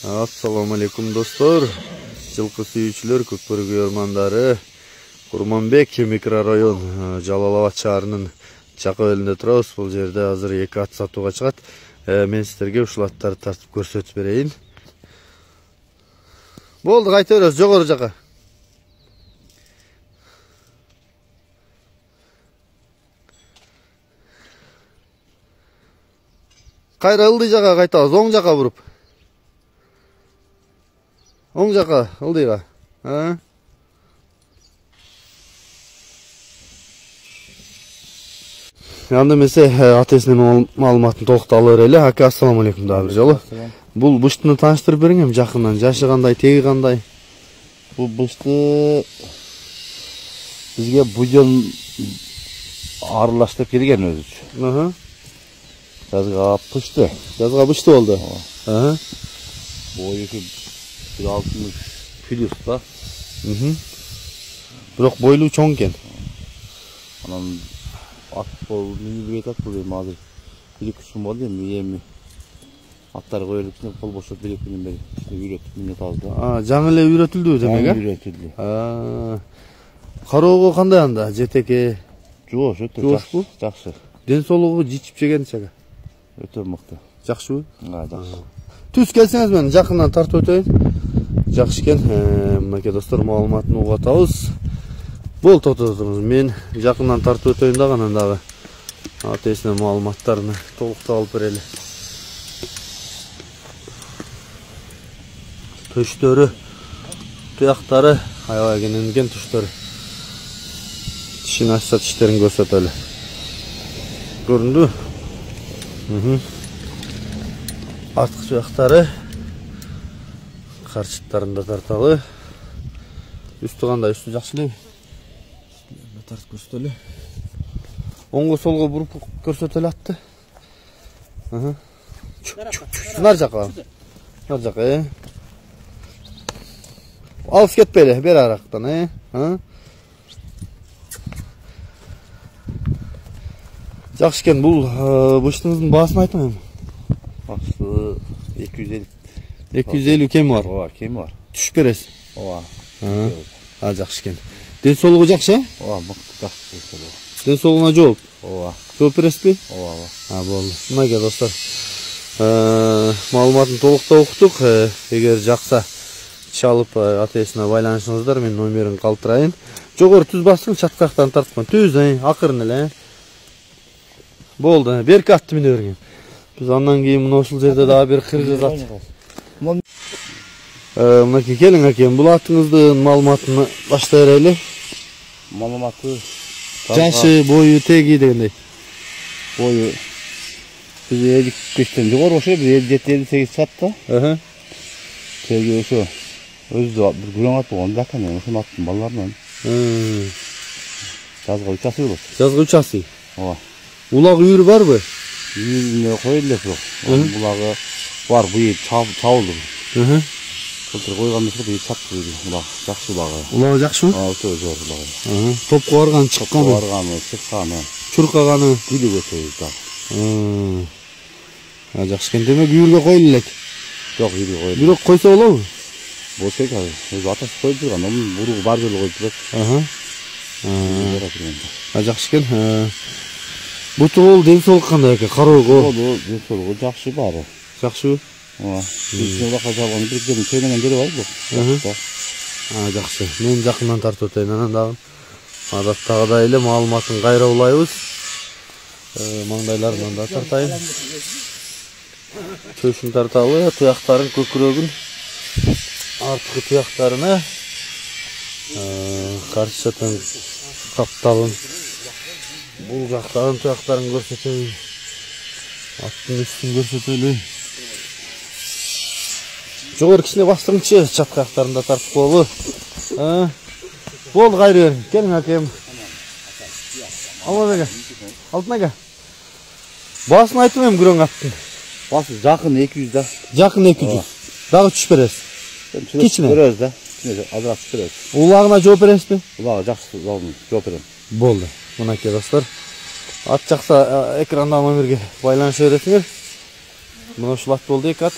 Assalamu alaikum dostlar. Жылкы сүйүүчүлөр, көкбөрү ормандары, Курманбек микрорайон Жалалабад шаарынын чакы элинде турабыз. Бул жерде азыр 2 ат сатууга чыгат. Мен сиздерге ушул аттарды тартып көрсөтүп берейин. Болду, кайта беребиз жогору жака. Кайра ылдый жака кайтабыз, оң жака буруп. Оң жака, ылдыйга. Анда эмесе атесинин маалыматын толукталып берели. Ака, ассаламу алейкум дагы бир жолу. Бул быштыны тааныштырып бериңем, жакындан. Жашы кандай, теги кандай? Бул бышты бизге буден аралаштырып келген өзүчү. Жазга пышты. Жазга бышты болду. Бою 160 плюс да. Бирок бойлуу чоң экен. Анан ат бол минилбей ат бул эми азыр 1-2 күн болду эми аттар коюлуп кол бошоп 1-2 күндөн бери үйрөтүп минет алды. Жаңы эле үйрөтүлдү демек, Үйрөтүлдү. Кароого кандай анда? Жетеке? Жок, жакшы. Жакшы. Ден соолугу жичип жегенчеге. Өтө мыкты. Жакшыбы? Жакшы. Түз келсеңиз мен жакындан тартып өтөйүн. Жакшы экен. Мынакей достор, маалыматын угатабыз. Бул тототуңуз. Мен жакындан тартып өтөйүн дагы, анан дагы атесинин маалыматтарын толуктап алып берели. Төштөрү, туяктары аябай кененген төштөрү. Тишин ачса тиштерин көрсөтөлү. Көрүндү? Артқы туяктары карчыттарында тарталы. Үстү кандай? Үстү жакшы элеби? Тартып көрсөтөлү. Оңго солго буруп көрсөтөлү атты. Нар жака. Нар жака, Алыс кетпейли, бер арактан, Жакшы экен. Бул быштыңыздын баасын айтыңыз эми. Басы 250. 250 кеми бар. Ооба, кеми бар. Түшүп бересиз. Ооба. Жакшы экен. Ден соолугу жакшы, Ооба, мыкты жакшы. Ден соолугуна жооп. Ооба. Жооп бересизби? Ооба. Болду. Мынакей достор, маалыматын толуктап уктук. Эгер жакса чалып атесине байланышыңыздар, мен номерин калтырайын. Жогору түз басың, чаткактан тарткан. Түз, акырын эле. Болду. Берки атты мине берген. Биз андан кийин мына ушул жерде дагы бир кыргыз ат. Мынакей келиң акем, бул атыңыздын маалыматын баштай берели. Маалыматы Жашы, бою, теги дегендей. бою биз 55тен жогору ошо 57-58 чыкат. Теги ошо өзү бир күрөң ат болгон да экен, ошол аттын балаларынан. Жазга 3 асы болот. Жазга 3 асы. Ооба. Улак үйүрү барбы? Үйүрүнө коюлду бирок. Булагы бар, быйыл чабылды. Былтыр койгон эмес, быйыл чапты булак. Жакшы булагы. Улагы жакшыбы? Өтө жогору булагы. Топко барган, чыкканы. Чыкканы. Чуркаганы. Күлүп өтөйү да. Жакшы экен. Демек үйүргө коюлу элек. Жок, үйүргө коюлду. Бирок койсо болобу? Болсо экен. Өзү атасы коюп турган, анын буругу бар жолу коюп турат. Жакшы экен. Бутул ден соолук кандай экен? Кароого. Ден соолугу жакшы баары. Жакшыбы? Ооба. Бизде калган бир жерден чөйнөгөн жери бар бул. Жакшы. Мен жакындан тартып өтөйүн, анан дагы адаттагыдай эле маалыматын кайра улайбыз. Маңдайларынан да тартайын. Төшүн тарталы, туяктарын, көкүрөгүн, арткы туяктарына, каршы жактан капталын, бул жактагы туяктарын көрсөтөлү. Аттын үстүн көрсөтөлү. Жогору кичине бастырыңчы, чаткактарында тартып болу. Болду, кайры бер. Келиң акем. Алма беге. Алтын ака. Баасын айтып эм күрөң аттын. Басы жакын 200 да. Жакын 200. Дагы түшүп бересиз. Кичине беребиз да. Азыраак түшүп беребиз. Улагына жооп бересизби? Улагы жакшы, жооп берем. Болду. Мынакей достор. Ат жакса экранда номерге байланыша бересиңер. Мына ушул ат болду, 2 ат.